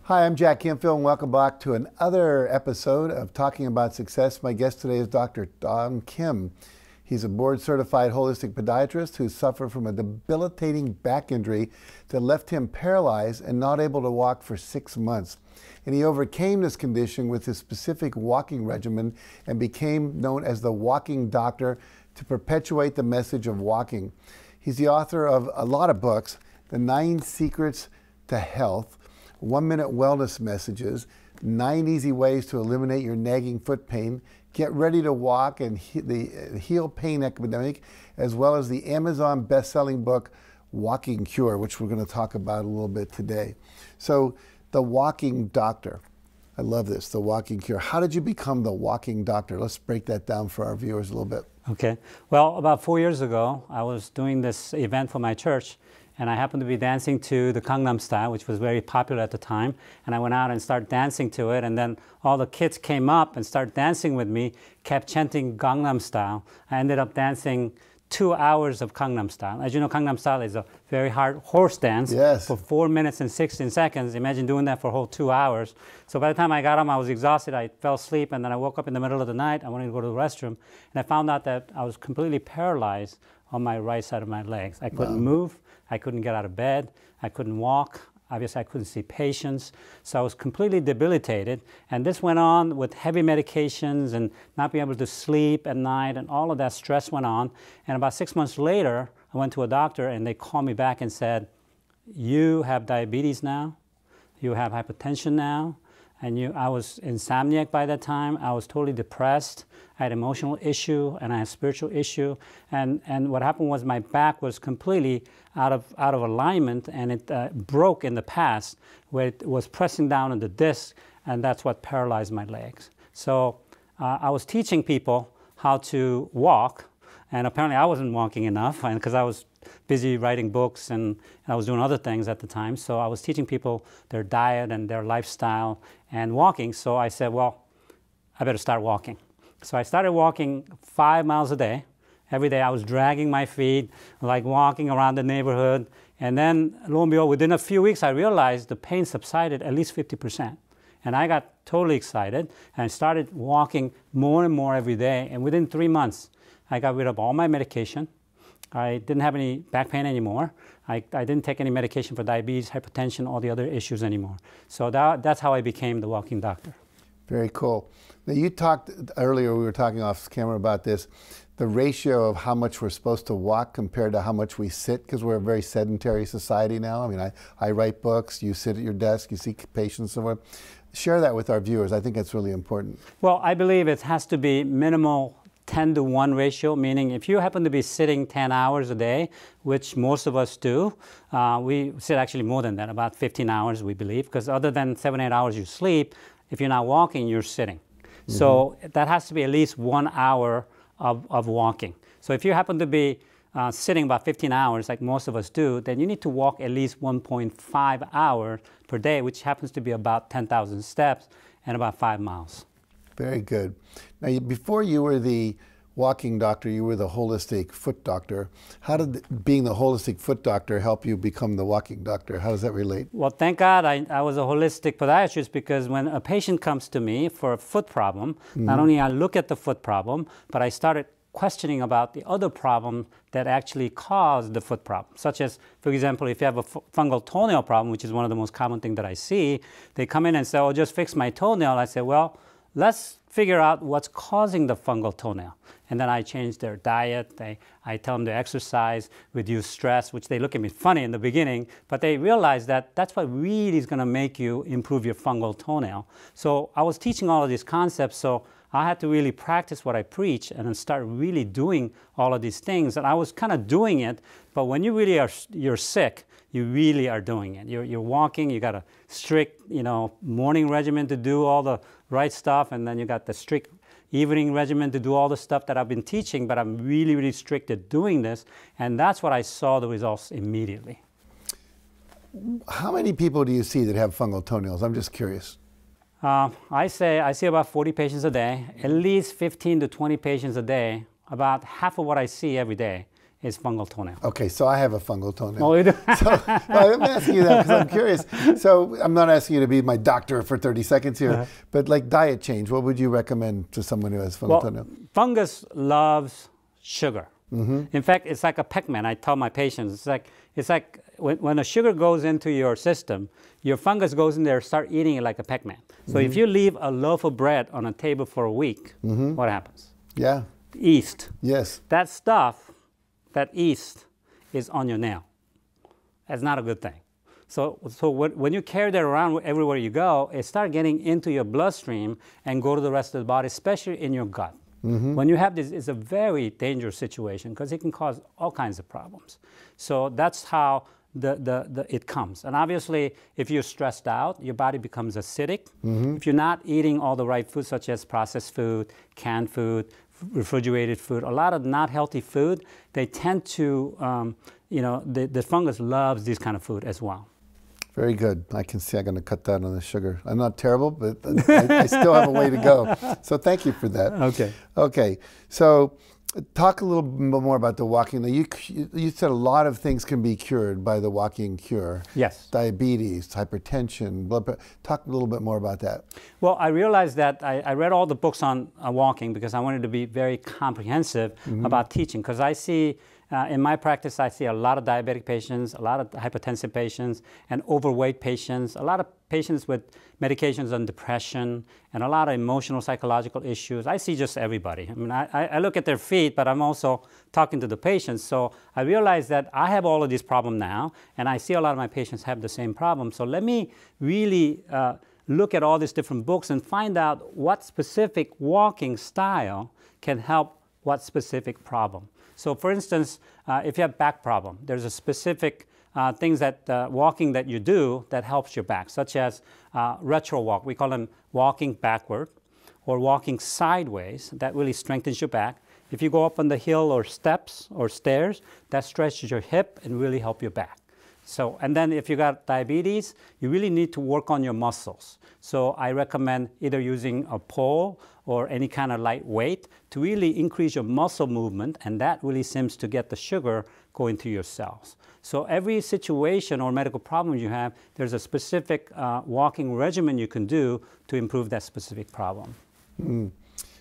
Hi, I'm Jack Canfield, and welcome back to another episode of Talking About Success. My guest today is Dr. Don Kim. He's a board-certified holistic podiatrist who suffered from a debilitating back injury that left him paralyzed and not able to walk for 6 months. And he overcame this condition with his specific walking regimen and became known as the walking doctor to perpetuate the message of walking. He's the author of a lot of books: The 9 Secrets to Health, 1-Minute Wellness Messages, 9 Easy Ways to Eliminate Your Nagging Foot Pain, Get Ready to Walk, and the Heal Pain Epidemic, as well as the Amazon best-selling book, Walking Cure, which we're going to talk about a little bit today. So, the walking doctor. I love this, the walking cure. How did you become the walking doctor? Let's break that down for our viewers a little bit. Okay. Well, about 4 years ago, I was doing this event for my church, and I happened to be dancing to the Gangnam Style, which was very popular at the time. And I went out and started dancing to it, and then all the kids came up and started dancing with me, kept chanting Gangnam Style. I ended up dancing 2 hours of Gangnam Style. As you know, Gangnam Style is a very hard horse dance for 4 minutes and 16 seconds. Imagine doing that for a whole 2 hours. So by the time I got home, I was exhausted. I fell asleep, and then I woke up in the middle of the night. I wanted to go to the restroom, and I found out that I was completely paralyzed on my right side of my legs. I couldn't move. I couldn't get out of bed. I couldn't walk. Obviously, I couldn't see patients. So I was completely debilitated. And this went on with heavy medications and not being able to sleep at night, and all of that stress went on. And about 6 months later, I went to a doctor, and they called me back and said, "You have diabetes now. You have hypertension now. And I was insomniac by that time. I was totally depressed. I had emotional issue, and I had spiritual issue. And what happened was my back was completely out of alignment, and it broke in the past, where it was pressing down on the disc, and that's what paralyzed my legs. So I was teaching people how to walk, and apparently I wasn't walking enough, and because I was busy writing books and I was doing other things at the time. So I was teaching people their diet and their lifestyle and walking. So I said, well, I better start walking. So I started walking 5 miles a day. Every day I was dragging my feet, like walking around the neighborhood. And then, lo and behold, within a few weeks, I realized the pain subsided at least 50%. And I got totally excited and started walking more and more every day. And within 3 months, I got rid of all my medication. I didn't have any back pain anymore. I didn't take any medication for diabetes, hypertension, all the other issues anymore. So that's how I became the walking doctor. Very cool. Now, you talked earlier, we were talking off camera about this, the ratio of how much we're supposed to walk compared to how much we sit, because we're a very sedentary society now. I mean, I write books, you sit at your desk, you see patients somewhere. Share that with our viewers. I think that's really important. Well, I believe it has to be minimal 10-to-1 ratio, meaning if you happen to be sitting 10 hours a day, which most of us do, we sit actually more than that, about 15 hours, we believe, because other than 7-8 hours you sleep, if you're not walking, you're sitting. So that has to be at least 1 hour of walking. So if you happen to be sitting about 15 hours, like most of us do, then you need to walk at least 1.5 hours per day, which happens to be about 10,000 steps and about 5 miles. Very good. Now, before you were the walking doctor, you were the holistic foot doctor. How did being the holistic foot doctor help you become the walking doctor? How does that relate? Well, thank God I was a holistic podiatrist, because when a patient comes to me for a foot problem, not only I look at the foot problem, but I started questioning about the other problem that actually caused the foot problem, such as, for example, if you have a fungal toenail problem, which is one of the most common things that I see, they come in and say, oh, just fix my toenail. I say, well, let's figure out what's causing the fungal toenail. And then I change their diet. I tell them to exercise, reduce stress, which they look at me funny in the beginning, but they realize that that's what really is going to make you improve your fungal toenail. So I was teaching all of these concepts, so I had to really practice what I preach and then start really doing all of these things. And I was kind of doing it, but when you really you're sick, you really are doing it. You're walking, you got a strict, morning regimen to do all the right stuff, and then you got the strict evening regimen to do all the stuff that I've been teaching, but I'm really, really strict at doing this, and that's what I saw the results immediately. How many people do you see that have fungal toenails? I'm just curious. I see about 40 patients a day, at least 15 to 20 patients a day. About half of what I see every day is fungal toenail. Okay, so I have a fungal toenail. Oh, you do? So I'm asking you that because I'm curious. So I'm not asking you to be my doctor for 30 seconds here, but like diet change, what would you recommend to someone who has fungal toenail? Fungus loves sugar. In fact, it's like a Pac-Man. I tell my patients, it's like when a sugar goes into your system, your fungus goes in there, start eating it like a Pac-Man. So if you leave a loaf of bread on a table for a week, what happens? Yeah. Yeast. Yes. That stuff, that yeast, is on your nail. That's not a good thing. So when you carry that around everywhere you go, it starts getting into your bloodstream and go to the rest of the body, especially in your gut. When you have this, it's a very dangerous situation because it can cause all kinds of problems. So that's how it comes. And obviously, if you're stressed out, your body becomes acidic. If you're not eating all the right food, such as processed food, canned food, refrigerated food, a lot of not healthy food, they tend to, the fungus loves this kind of food as well. Very good. I can see I'm going to cut down on the sugar. I'm not terrible, but I still have a way to go. So thank you for that. Okay. Okay. So talk a little bit more about the walking. Now, you said a lot of things can be cured by the walking cure. Yes. Diabetes, hypertension, blood pressure. Talk a little bit more about that. Well, I realized that I read all the books on walking because I wanted to be very comprehensive about teaching, because I see in my practice, I see a lot of diabetic patients, a lot of hypertensive patients, and overweight patients, a lot of patients with medications on depression, and a lot of emotional, psychological issues. I see just everybody. I mean, I look at their feet, but I'm also talking to the patients. So I realize that I have all of these problems now, and I see a lot of my patients have the same problem. So let me really look at all these different books and find out what specific walking style can help what specific problem. So for instance, if you have back problem, there's a specific things that walking that you do that helps your back, such as retro walk. We call them walking backward or walking sideways. That really strengthens your back. If you go up on the hill or steps or stairs, that stretches your hip and really help your back. So, and then if you got diabetes, you really need to work on your muscles. So I recommend either using a pole or any kind of light weight to really increase your muscle movement, and that really seems to get the sugar going to your cells. So every situation or medical problem you have, there's a specific walking regimen you can do to improve that specific problem.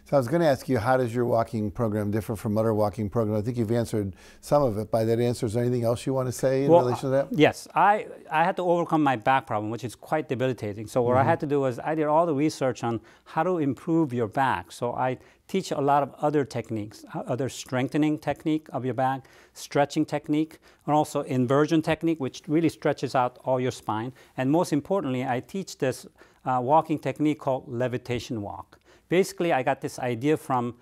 So I was going to ask you, how does your walking program differ from other walking programs? I think you've answered some of it by that answer. Is there anything else you want to say in relation to that? Yes, I had to overcome my back problem, which is quite debilitating. So what I had to do was I did all the research on how to improve your back. So I teach a lot of other techniques, other strengthening technique of your back, stretching technique, and also inversion technique, which really stretches out all your spine. And most importantly, I teach this walking technique called levitation walk. Basically, I got this idea from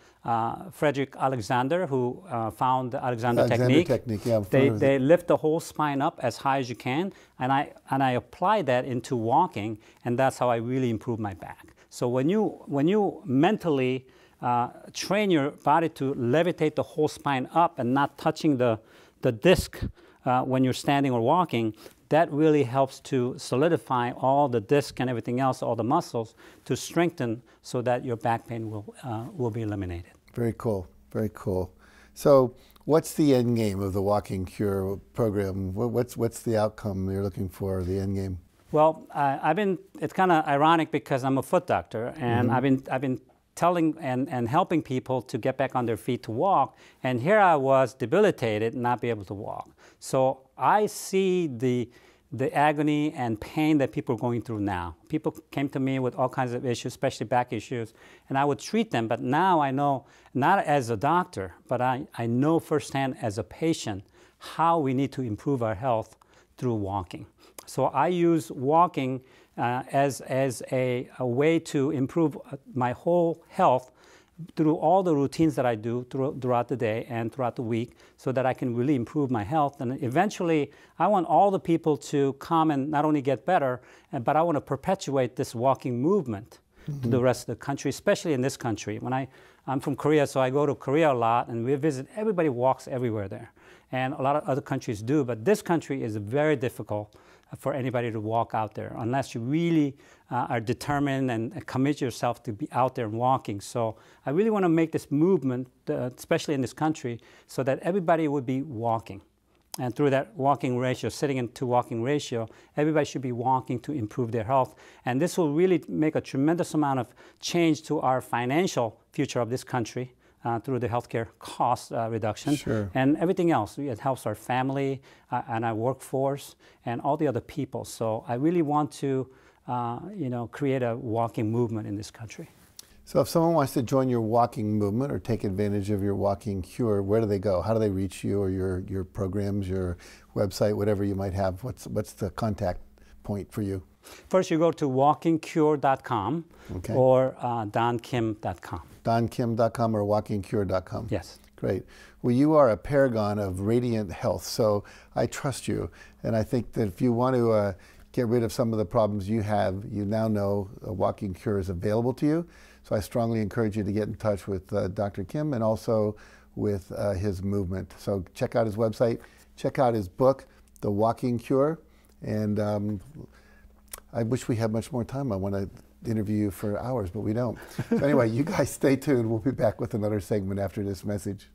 Frederick Alexander, who found the Alexander technique. Yeah, they lift the whole spine up as high as you can, and I apply that into walking, and that's how I really improve my back. So when you mentally train your body to levitate the whole spine up and not touching the disc when you're standing or walking, that really helps to solidify all the disc and everything else, all the muscles, to strengthen so that your back pain will be eliminated. Very cool, very cool. So what's the end game of the Walking Cure program? What's the outcome you're looking for, the end game? Well, it's kind of ironic because I'm a foot doctor, and I've been telling and helping people to get back on their feet to walk, and here I was debilitated and not be able to walk. So I see the agony and pain that people are going through now. People came to me with all kinds of issues, especially back issues, and I would treat them, but now I know, not as a doctor, but I know firsthand as a patient how we need to improve our health through walking. So I use walking as a way to improve my whole health through all the routines that I do throughout the day and throughout the week, so that I can really improve my health. And eventually, I want all the people to come and not only get better, but I want to perpetuate this walking movement to the rest of the country, especially in this country. I'm from Korea, so I go to Korea a lot, and we visit. Everybody walks everywhere there. And a lot of other countries do, but this country is very difficult for anybody to walk out there unless you really are determined and commit yourself to be out there and walking. So I really want to make this movement, especially in this country, so that everybody would be walking. And through that walking ratio, sitting into walking ratio, everybody should be walking to improve their health. And this will really make a tremendous amount of change to our financial future of this country through the healthcare cost reduction. Sure. And everything else. It helps our family and our workforce and all the other people. So I really want to create a walking movement in this country. So if someone wants to join your walking movement or take advantage of your walking cure, where do they go? How do they reach you or your programs, your website, whatever you might have? What's the contact point for you? First, you go to walkingcure.com or donkim.com. donkim.com or walkingcure.com? Yes. Great. Well, you are a paragon of radiant health, so I trust you. And I think that if you want to get rid of some of the problems you have, you now know a walking cure is available to you. So I strongly encourage you to get in touch with Dr. Kim and also with his movement. So check out his website, check out his book, The Walking Cure. And I wish we had much more time. I want to interview you for hours, but we don't. So anyway, you guys stay tuned. We'll be back with another segment after this message.